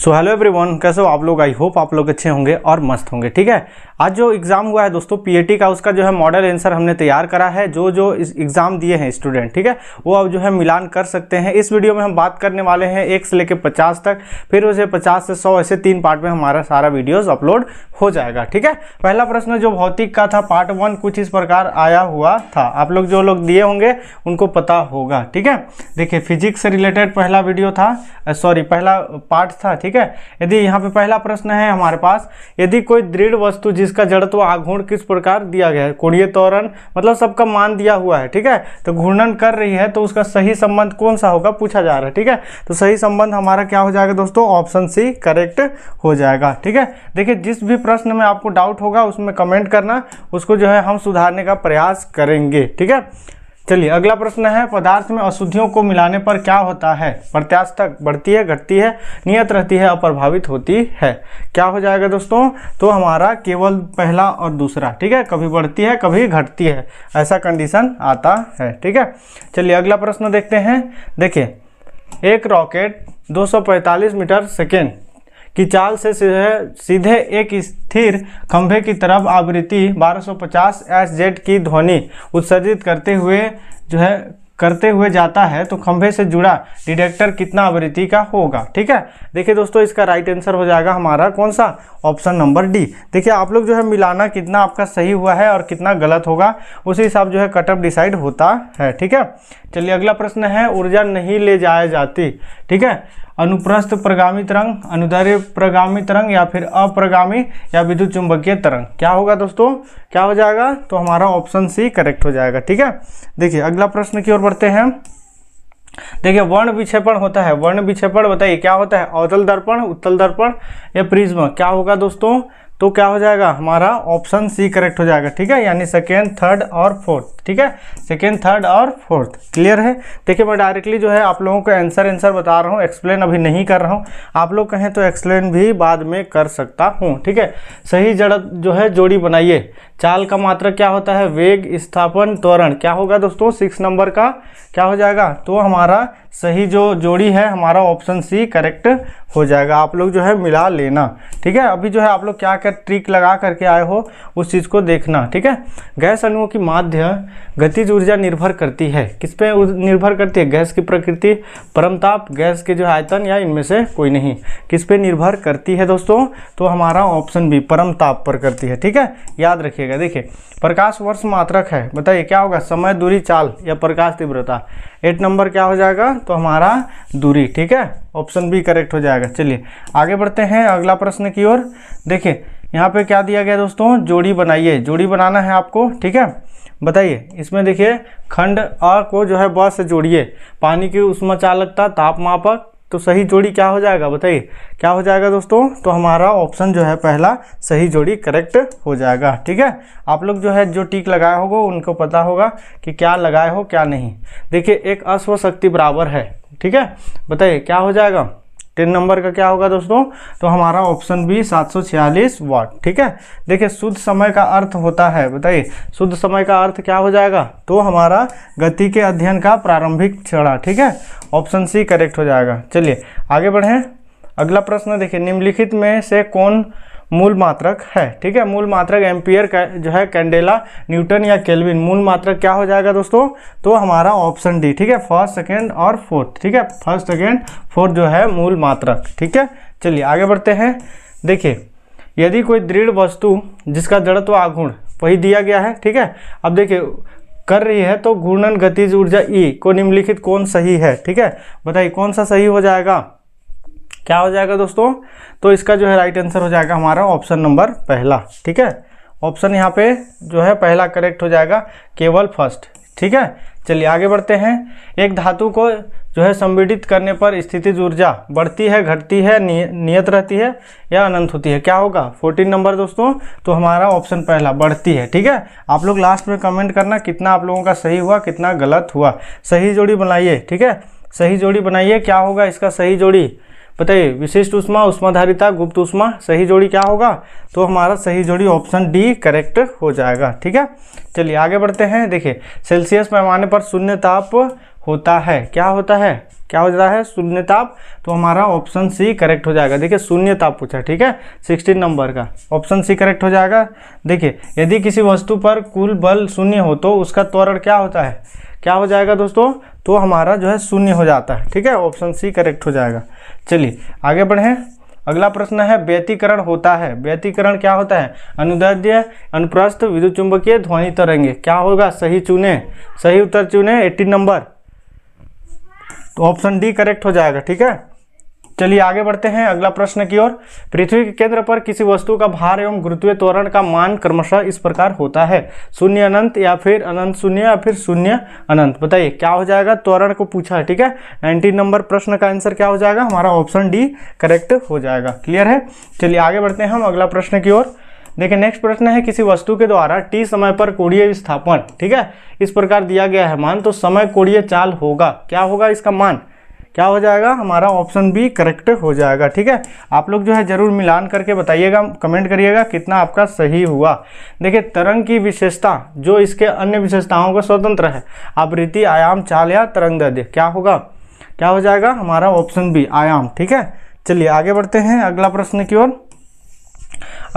So hello everyone, कैसे हो आप लोग। आई होप आप लोग अच्छे होंगे और मस्त होंगे। ठीक है, आज जो एग्ज़ाम हुआ है दोस्तों पीएटी का, उसका जो है मॉडल आंसर हमने तैयार करा है। जो इस एग्ज़ाम दिए हैं स्टूडेंट, ठीक है, वो अब जो है मिलान कर सकते हैं। इस वीडियो में हम बात करने वाले हैं 1 से लेकर 50 तक, फिर उसे 50 से 100, ऐसे 3 पार्ट में हमारा सारा वीडियोज़ अपलोड हो जाएगा। ठीक है, पहला प्रश्न जो भौतिक का था पार्ट 1 कुछ इस प्रकार आया हुआ था। आप लोग जो लोग दिए होंगे उनको पता होगा। ठीक है, देखिए फिजिक्स से रिलेटेड पहला वीडियो था, पहला पार्ट था। ठीक है, यदि यहाँ पे पहला प्रश्न है हमारे पास, यदि कोई दृढ़ वस्तु जिसका जड़त्व आघूर्ण किस प्रकार दिया गया है, कोणीय त्वरण मतलब सबका मान दिया हुआ है। ठीक है, तो घूर्णन कर रही है तो उसका सही संबंध कौन सा होगा पूछा जा रहा है। ठीक है, तो सही संबंध हमारा क्या हो जाएगा दोस्तों, ऑप्शन सी करेक्ट हो जाएगा। ठीक है, देखिए जिस भी प्रश्न में आपको डाउट होगा उसमें कमेंट करना, उसको जो है हम सुधारने का प्रयास करेंगे। ठीक है, चलिए अगला प्रश्न है, पदार्थ में अशुद्धियों को मिलाने पर क्या होता है। प्रत्यास्थता बढ़ती है, घटती है, नियत रहती है, अप्रभावित होती है। क्या हो जाएगा दोस्तों, तो हमारा केवल पहला और दूसरा। ठीक है, कभी बढ़ती है कभी घटती है, ऐसा कंडीशन आता है। ठीक है, चलिए अगला प्रश्न देखते हैं। देखिए एक रॉकेट 245 मीटर सेकेंड की चाल से सीधे एक स्थिर खंभे की तरफ आवृत्ति 1250 SZ की ध्वनि उत्सर्जित करते हुए जाता है, तो खंभे से जुड़ा डिटेक्टर कितना आवृत्ति का होगा। ठीक है, देखिए दोस्तों इसका राइट आंसर हो जाएगा हमारा कौन सा, ऑप्शन नंबर डी। देखिए आप लोग जो है मिलाना कितना आपका सही हुआ है और कितना गलत होगा, उसी हिसाब जो है कट ऑफ डिसाइड होता है। ठीक है, चलिए अगला प्रश्न है, ऊर्जा नहीं ले जाया जाती। ठीक है, अनुप्रस्थ प्रगामी तरंग, अनुदैर्ध्य प्रगामी तरंग, या फिर अप्रगामी या विद्युत चुंबकीय तरंग। क्या होगा दोस्तों, क्या हो जाएगा, तो हमारा ऑप्शन सी करेक्ट हो जाएगा। ठीक है, देखिए अगला प्रश्न की ओर बढ़ते हैं। देखिए वर्ण विक्षेपण होता है, वर्ण विक्षेपण बताइए क्या होता है, अवतल दर्पण, उत्तल दर्पण या प्रिज्म। क्या होगा दोस्तों, तो क्या हो जाएगा हमारा ऑप्शन सी करेक्ट हो जाएगा। ठीक है, यानी सेकेंड, थर्ड और फोर्थ। ठीक है, सेकेंड, थर्ड और फोर्थ। क्लियर है। देखिए मैं डायरेक्टली जो है आप लोगों को आंसर बता रहा हूँ, एक्सप्लेन अभी नहीं कर रहा हूँ। आप लोग कहें तो एक्सप्लेन भी बाद में कर सकता हूँ। ठीक है, सही जड़त जो है जोड़ी बनाइए। चाल का मात्रक क्या होता है, वेग, स्थापन, त्वरण। क्या होगा दोस्तों 6 नंबर का क्या हो जाएगा, तो हमारा सही जो जोड़ी है हमारा ऑप्शन सी करेक्ट हो जाएगा। आप लोग जो है मिला लेना। ठीक है, अभी जो है आप लोग क्या क्या ट्रिक लगा करके आए हो उस चीज़ को देखना। ठीक है, गैस अणुओं की माध्य गतिज ऊर्जा निर्भर करती है, किस पे निर्भर करती है, गैस की प्रकृति, परमताप, गैस के जो आयतन, या इनमें से कोई नहीं। किस पे निर्भर करती है दोस्तों, तो हमारा ऑप्शन बी परमताप पर करती है। ठीक है, याद रखिएगा। देखिए प्रकाश वर्ष मात्रक है, बताइए क्या होगा, समय, दूरी, चाल या प्रकाश तीव्रता। 8 नंबर क्या हो जाएगा, तो हमारा दूरी। ठीक है, ऑप्शन बी करेक्ट हो जाएगा। चलिए आगे बढ़ते हैं अगला प्रश्न की ओर। देखिए यहाँ पे क्या दिया गया दोस्तों, जोड़ी बनाइए। जोड़ी बनाना है आपको। ठीक है, बताइए इसमें देखिए खंड अ को जो है ब से जोड़िए, पानी की उष्मा चालकता, ताप मापक, तो सही जोड़ी क्या हो जाएगा, बताइए क्या हो जाएगा दोस्तों, तो हमारा ऑप्शन जो है पहला सही जोड़ी करेक्ट हो जाएगा। ठीक है, आप लोग जो है जो टिक लगाए होगा उनको पता होगा कि क्या लगाए हो क्या नहीं। देखिए एक अश्व शक्ति बराबर है। ठीक है, बताइए क्या हो जाएगा, 10 नंबर का क्या होगा दोस्तों, तो हमारा ऑप्शन बी 746 वाट। ठीक है, देखिए शुद्ध समय का अर्थ होता है, बताइए शुद्ध समय का अर्थ क्या हो जाएगा, तो हमारा गति के अध्ययन का प्रारंभिक क्षण। ठीक है, ऑप्शन सी करेक्ट हो जाएगा। चलिए आगे बढ़ें। अगला प्रश्न देखिए, निम्नलिखित में से कौन मूल मात्रक है। ठीक है, मूल मात्रक एम्पियर का जो है, कैंडेला, न्यूटन या केल्विन। मूल मात्रक क्या हो जाएगा दोस्तों, तो हमारा ऑप्शन डी। ठीक है, फर्स्ट, सेकंड और फोर्थ। ठीक है, फर्स्ट, सेकंड, फोर्थ जो है मूल मात्रक। ठीक है, चलिए आगे बढ़ते हैं। देखिए यदि कोई दृढ़ वस्तु जिसका जड़त्व आघूर्ण वही दिया गया है। ठीक है, अब देखिए कर रही है तो घूर्णन गतिज ऊर्जा ई को निम्नलिखित कौन सही है। ठीक है, बताइए कौन सा सही हो जाएगा, क्या हो जाएगा दोस्तों, तो इसका जो है राइट आंसर हो जाएगा हमारा ऑप्शन नंबर पहला। ठीक है, ऑप्शन यहाँ पे जो है पहला करेक्ट हो जाएगा, केवल फर्स्ट। ठीक है, चलिए आगे बढ़ते हैं। एक धातु को जो है संपीड़ित करने पर स्थितिज ऊर्जा बढ़ती है, घटती है, नियत रहती है या अनंत होती है। क्या होगा 14 नंबर दोस्तों, तो हमारा ऑप्शन पहला बढ़ती है। ठीक है, आप लोग लास्ट में कमेंट करना कितना आप लोगों का सही हुआ कितना गलत हुआ। सही जोड़ी बनाइए। ठीक है, सही जोड़ी बनाइए। क्या होगा इसका सही जोड़ी, बताइए विशिष्ट उष्मा, उष्माधारिता, गुप्त उष्मा। सही जोड़ी क्या होगा, तो हमारा सही जोड़ी ऑप्शन डी करेक्ट हो जाएगा। ठीक है, चलिए आगे बढ़ते हैं। देखिए सेल्सियस पैमाने पर शून्य ताप होता है। क्या होता है, क्या हो जाता है, शून्य ताप। तो हमारा ऑप्शन सी करेक्ट हो जाएगा। देखिए शून्य ताप पूछा, ठीक है, 16 नंबर का, ऑप्शन सी करेक्ट हो जाएगा। देखिए यदि किसी वस्तु पर कुल बल शून्य हो तो उसका त्वरण क्या होता है, क्या हो जाएगा दोस्तों, तो हमारा जो है शून्य हो जाता है, ठीक है, ऑप्शन सी करेक्ट हो जाएगा। चलिए आगे बढ़ें। अगला प्रश्न है व्यतिकरण होता है। व्यतिकरण क्या होता है, अनुदैर्ध्य, अनुप्रस्थ, विद्युत चुंबकीय, ध्वनि तरंगे। क्या होगा, सही चुने, सही उत्तर चुने 18 नंबर, तो ऑप्शन डी करेक्ट हो जाएगा, ठीक है। चलिए आगे बढ़ते हैं अगला प्रश्न की ओर। पृथ्वी के केंद्र पर किसी वस्तु का भार एवं गुरुत्वीय त्वरण का मान क्रमशः इस प्रकार होता है, शून्य अनंत या फिर अनंत शून्य या फिर शून्य अनंत। बताइए क्या हो जाएगा, त्वरण को पूछा है, ठीक है। 19 नंबर प्रश्न का आंसर क्या हो जाएगा, हमारा ऑप्शन डी करेक्ट हो जाएगा। क्लियर है। चलिए आगे बढ़ते हैं हम अगला प्रश्न की ओर। देखिए नेक्स्ट प्रश्न है, किसी वस्तु के द्वारा t समय पर कोणीय विस्थापन, ठीक है, इस प्रकार दिया गया है मान, तो समय कोणीय चाल होगा। क्या होगा इसका मान, क्या हो जाएगा, हमारा ऑप्शन बी करेक्ट हो जाएगा, ठीक है। आप लोग जो है जरूर मिलान करके बताइएगा, कमेंट करिएगा कितना आपका सही हुआ। देखिए तरंग की विशेषता जो इसके अन्य विशेषताओं को स्वतंत्र है, आवृत्ति, आयाम, चाल या तरंग दैर्ध्य। क्या होगा, क्या हो जाएगा, हमारा ऑप्शन बी आयाम, ठीक है। चलिए आगे बढ़ते हैं अगला प्रश्न की ओर।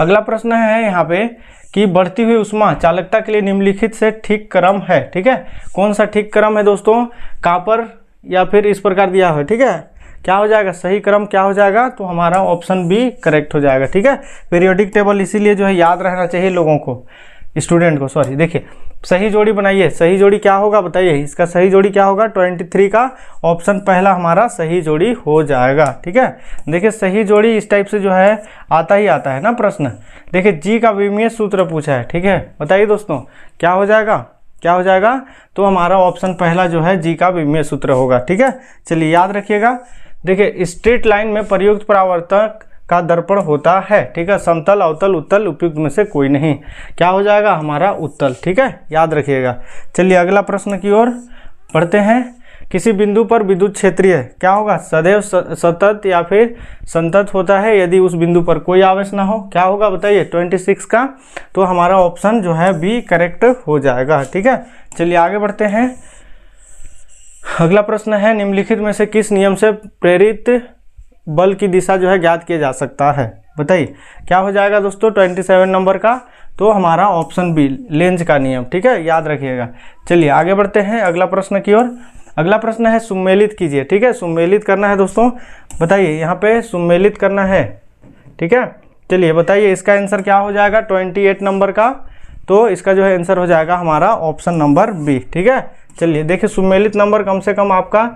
अगला प्रश्न है यहाँ पे कि बढ़ती हुई उष्मा चालकता के लिए निम्नलिखित से ठीक क्रम है, ठीक है। कौन सा ठीक क्रम है दोस्तों, कॉपर या फिर इस प्रकार दिया है, ठीक है। क्या हो जाएगा, सही क्रम क्या हो जाएगा, तो हमारा ऑप्शन बी करेक्ट हो जाएगा, ठीक है। पीरियोडिक टेबल इसीलिए जो है याद रहना चाहिए लोगों को, स्टूडेंट को, सॉरी। देखिए सही जोड़ी बनाइए, सही जोड़ी क्या होगा बताइए, इसका सही जोड़ी क्या होगा, 23 का ऑप्शन पहला हमारा सही जोड़ी हो जाएगा, ठीक है। देखिए सही जोड़ी इस टाइप से जो है आता ही आता है ना प्रश्न। देखिए जी का विमीय सूत्र पूछा है, ठीक है। बताइए दोस्तों क्या हो जाएगा, क्या हो जाएगा, तो हमारा ऑप्शन पहला जो है जी का विमीय सूत्र होगा, ठीक है। चलिए याद रखिएगा। देखिए स्ट्रेट लाइन में प्रयुक्त परावर्तक का दर्पण होता है, ठीक है, समतल, अवतल, उत्तल, उपयुक्त में से कोई नहीं। क्या हो जाएगा, हमारा उत्तल, ठीक है, याद रखिएगा। चलिए अगला प्रश्न की ओर बढ़ते हैं। किसी बिंदु पर विद्युत क्षेत्रीय क्या होगा, सदैव सतत या फिर संतत होता है यदि उस बिंदु पर कोई आवेश ना हो। क्या होगा बताइए, 26 का, तो हमारा ऑप्शन जो है बी करेक्ट हो जाएगा, ठीक है। चलिए आगे बढ़ते हैं। अगला प्रश्न है, निम्नलिखित में से किस नियम से प्रेरित बल की दिशा जो है ज्ञात किया जा सकता है। बताइए क्या हो जाएगा दोस्तों, 27 नंबर का, तो हमारा ऑप्शन बी लेंज का नियम, ठीक है, याद रखिएगा। चलिए आगे बढ़ते हैं अगला प्रश्न की ओर। अगला प्रश्न है सुमेलित कीजिए, ठीक है, सुमेलित करना है दोस्तों। बताइए यहाँ पे सुमेलित करना है, ठीक है। चलिए बताइए इसका आंसर क्या हो जाएगा, 28 नंबर का, तो इसका जो है आंसर हो जाएगा हमारा ऑप्शन नंबर बी, ठीक है। चलिए देखिए सुमेलित नंबर कम से कम आपका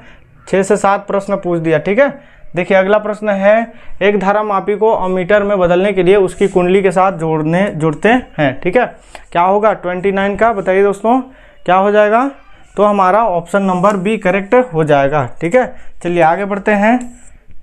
6 से 7 प्रश्न पूछ दिया, ठीक है। देखिए अगला प्रश्न है, एक धारा मापी को अमीटर में बदलने के लिए उसकी कुंडली के साथ जुड़ते हैं, ठीक है। क्या होगा 29 का, बताइए दोस्तों क्या हो जाएगा, तो हमारा ऑप्शन नंबर बी करेक्ट हो जाएगा, ठीक है। चलिए आगे बढ़ते हैं।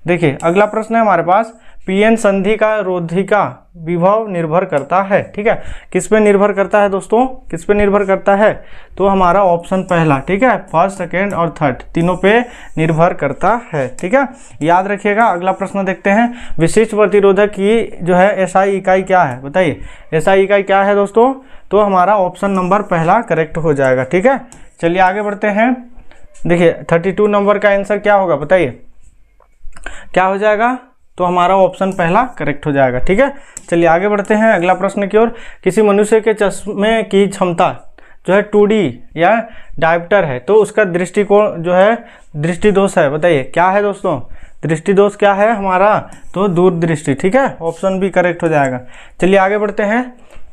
देखिए अगला प्रश्न है हमारे पास, पीएन संधि का रोधिका विभव निर्भर करता है, ठीक है। किस पे निर्भर करता है दोस्तों, किस पे निर्भर करता है, तो हमारा ऑप्शन पहला, ठीक है, फर्स्ट, सेकेंड और थर्ड तीनों पे निर्भर करता है, ठीक है, याद रखिएगा। अगला प्रश्न देखते हैं, विशिष्ट प्रतिरोधक की जो है एसआई इकाई क्या है। बताइए एसआई इकाई क्या है दोस्तों, तो हमारा ऑप्शन नंबर पहला करेक्ट हो जाएगा, ठीक है। चलिए आगे बढ़ते हैं। देखिए 32 नंबर का आंसर क्या होगा, बताइए क्या हो जाएगा, तो हमारा ऑप्शन पहला करेक्ट हो जाएगा, ठीक है। चलिए आगे बढ़ते हैं अगला प्रश्न की ओर। किसी मनुष्य के चश्मे की क्षमता जो है 2D या डायोप्टर है, तो उसका दृष्टिकोण जो है दृष्टिदोष है। बताइए क्या है दोस्तों, दृष्टिदोष क्या है हमारा, तो दूरदृष्टि, ठीक है, ऑप्शन बी करेक्ट हो जाएगा। चलिए आगे बढ़ते हैं।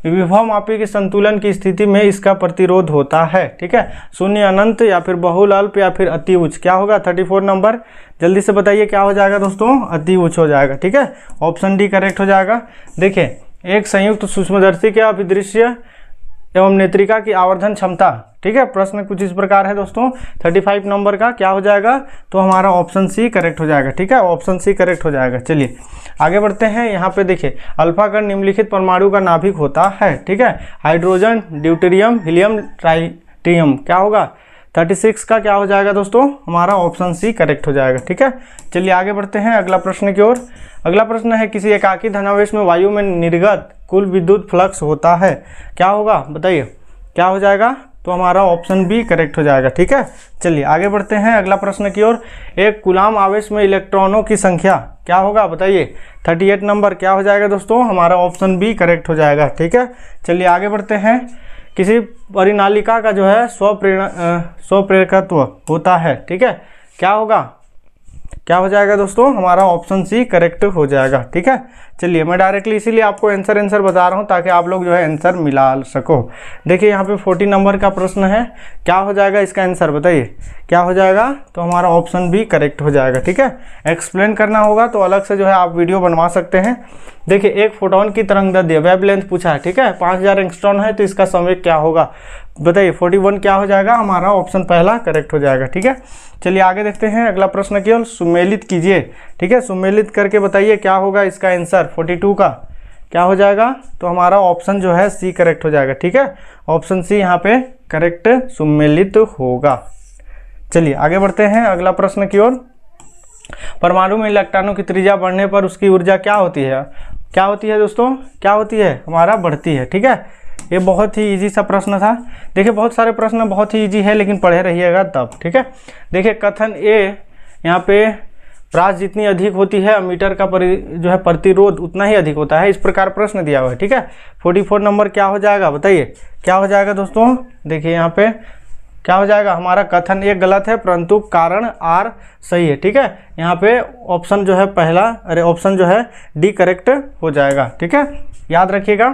विभव मापी के संतुलन की स्थिति में इसका प्रतिरोध होता है, ठीक है, शून्य, अनंत या फिर बहुल, अल्प या फिर अति उच्च। क्या होगा 34 नंबर, जल्दी से बताइए क्या हो जाएगा दोस्तों, अति उच्च हो जाएगा, ठीक है, ऑप्शन डी करेक्ट हो जाएगा। देखिए एक संयुक्त सूक्ष्मदर्शी के अभिदृश्य एवं नेत्रिका की आवर्धन क्षमता, ठीक है, प्रश्न कुछ इस प्रकार है दोस्तों, 35 नंबर का, क्या हो जाएगा, तो हमारा ऑप्शन सी करेक्ट हो जाएगा, ठीक है, ऑप्शन सी करेक्ट हो जाएगा। चलिए आगे बढ़ते हैं। यहाँ पे देखिए अल्फा कण निम्नलिखित परमाणु का नाभिक होता है, ठीक है, हाइड्रोजन, ड्यूटेरियम, हीलियम, ट्राइटियम। क्या होगा 36 का, क्या हो जाएगा दोस्तों, हमारा ऑप्शन सी करेक्ट हो जाएगा, ठीक है। चलिए आगे बढ़ते हैं अगला प्रश्न की ओर। अगला प्रश्न है, किसी एकाकी धनावेश में वायु में निर्गत कुल विद्युत फ्लक्स होता है। क्या होगा बताइए क्या हो जाएगा, तो हमारा ऑप्शन बी करेक्ट हो जाएगा। ठीक है, चलिए आगे बढ़ते हैं अगला प्रश्न की ओर। एक कूलाम आवेश में इलेक्ट्रॉनों की संख्या क्या होगा बताइए। 38 नंबर क्या हो जाएगा दोस्तों, हमारा ऑप्शन बी करेक्ट हो जाएगा। ठीक है, चलिए आगे बढ़ते हैं। किसी परिनालिका का जो है स्वप्रेरकत्व होता है। ठीक है, क्या होगा, क्या हो जाएगा दोस्तों, हमारा ऑप्शन सी करेक्ट हो जाएगा। ठीक है, चलिए मैं डायरेक्टली इसीलिए आपको आंसर बता रहा हूँ ताकि आप लोग जो है आंसर मिला सको। देखिए यहाँ पे 40 नंबर का प्रश्न है, क्या हो जाएगा इसका आंसर बताइए, क्या हो जाएगा, तो हमारा ऑप्शन बी करेक्ट हो जाएगा। ठीक है, एक्सप्लेन करना होगा तो अलग से जो है आप वीडियो बनवा सकते हैं। देखिए एक फोटोन की तरंगदैर्ध्य वेवलेंथ पूछा है। ठीक है, 5000 एंगस्ट्रॉन है तो इसका संवेग क्या होगा बताइए। 41 क्या हो जाएगा, हमारा ऑप्शन पहला करेक्ट हो जाएगा। ठीक है, चलिए आगे देखते हैं अगला प्रश्न केवल सुमेलित कीजिए। ठीक है, सुमेलित करके बताइए क्या होगा इसका आंसर 42 का क्या हो जाएगा, तो हमारा ऑप्शन जो है सी करेक्ट हो जाएगा। ठीक है, ऑप्शन सी यहाँ पे करेक्ट सुमेलित होगा। चलिए आगे बढ़ते हैं अगला प्रश्न की ओर। परमाणु में इलेक्ट्रॉनों की त्रिज्या बढ़ने पर उसकी ऊर्जा क्या होती है, क्या होती है दोस्तों, क्या होती है, हमारा बढ़ती है। ठीक है, ये बहुत ही इजी सा प्रश्न था। देखिए बहुत सारे प्रश्न बहुत ही इजी है लेकिन पढ़े रहिएगा तब। ठीक है, देखिए कथन ए यहाँ पे प्रास जितनी अधिक होती है मीटर का जो है प्रतिरोध उतना ही अधिक होता है, इस प्रकार प्रश्न दिया हुआ है। ठीक है, 44 नंबर क्या हो जाएगा बताइए, क्या हो जाएगा दोस्तों। देखिए यहाँ पे क्या हो जाएगा, हमारा कथन एक गलत है परंतु कारण आर सही है। ठीक है, यहाँ पे ऑप्शन जो है पहला, ऑप्शन जो है डी करेक्ट हो जाएगा। ठीक है, याद रखिएगा।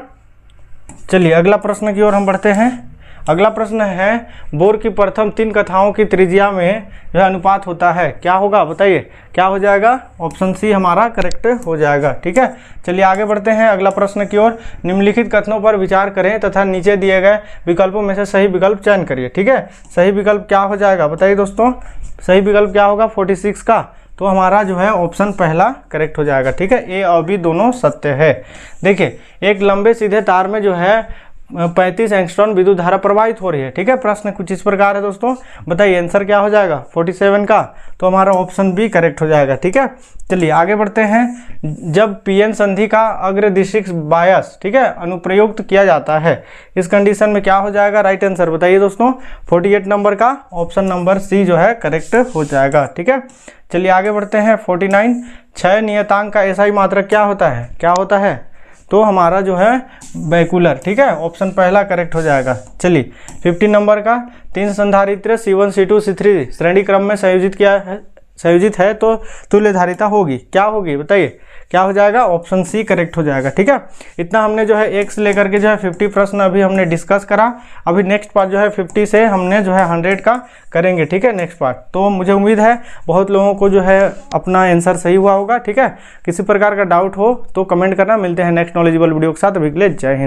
चलिए अगला प्रश्न की ओर हम बढ़ते हैं। अगला प्रश्न है बोर की प्रथम 3 कथाओं की त्रिज्या में जो है अनुपात होता है, क्या होगा बताइए, क्या हो जाएगा, ऑप्शन सी हमारा करेक्ट हो जाएगा। ठीक है, चलिए आगे बढ़ते हैं अगला प्रश्न की ओर। निम्नलिखित कथनों पर विचार करें तथा नीचे दिए गए विकल्पों में से सही विकल्प चयन करिए। ठीक है, सही विकल्प क्या हो जाएगा बताइए दोस्तों, सही विकल्प क्या होगा 46 का, तो हमारा जो है ऑप्शन पहला करेक्ट हो जाएगा। ठीक है, ए और बी दोनों सत्य है। देखिए एक लंबे सीधे तार में जो है 35 एंगस्ट्रॉन विद्युत धारा प्रवाहित हो रही है। ठीक है, प्रश्न कुछ इस प्रकार है दोस्तों, बताइए आंसर क्या हो जाएगा 47 का, तो हमारा ऑप्शन बी करेक्ट हो जाएगा। ठीक है, चलिए आगे बढ़ते हैं। जब पीएन संधि का अग्रदिशिक बायस ठीक है अनुप्रयुक्त किया जाता है, इस कंडीशन में क्या हो जाएगा, राइट आंसर बताइए दोस्तों। 48 नंबर का ऑप्शन नंबर सी जो है करेक्ट हो जाएगा। ठीक है, चलिए आगे बढ़ते हैं। 49 क्षय नियतांक का एसआई मात्रक क्या होता है, क्या होता है, तो हमारा जो है बैकुलर। ठीक है, ऑप्शन पहला करेक्ट हो जाएगा। चलिए 50 नंबर का 3 संधारित्र C1 C2 C3 श्रेणी क्रम में संयोजित है तो तुल्यधारिता होगी, क्या होगी बताइए, क्या हो जाएगा, ऑप्शन सी करेक्ट हो जाएगा। ठीक है, इतना हमने जो है 1 से लेकर के जो है 50 प्रश्न अभी हमने डिस्कस करा। अभी नेक्स्ट पार्ट जो है 50 से हमने जो है 100 का करेंगे। ठीक है, नेक्स्ट पार्ट। तो मुझे उम्मीद है बहुत लोगों को जो है अपना आंसर सही हुआ होगा। ठीक है, किसी प्रकार का डाउट हो तो कमेंट करना। मिलते हैं नेक्स्ट नॉलेजेबल वीडियो के साथ, अभी के लिए जय हिंद।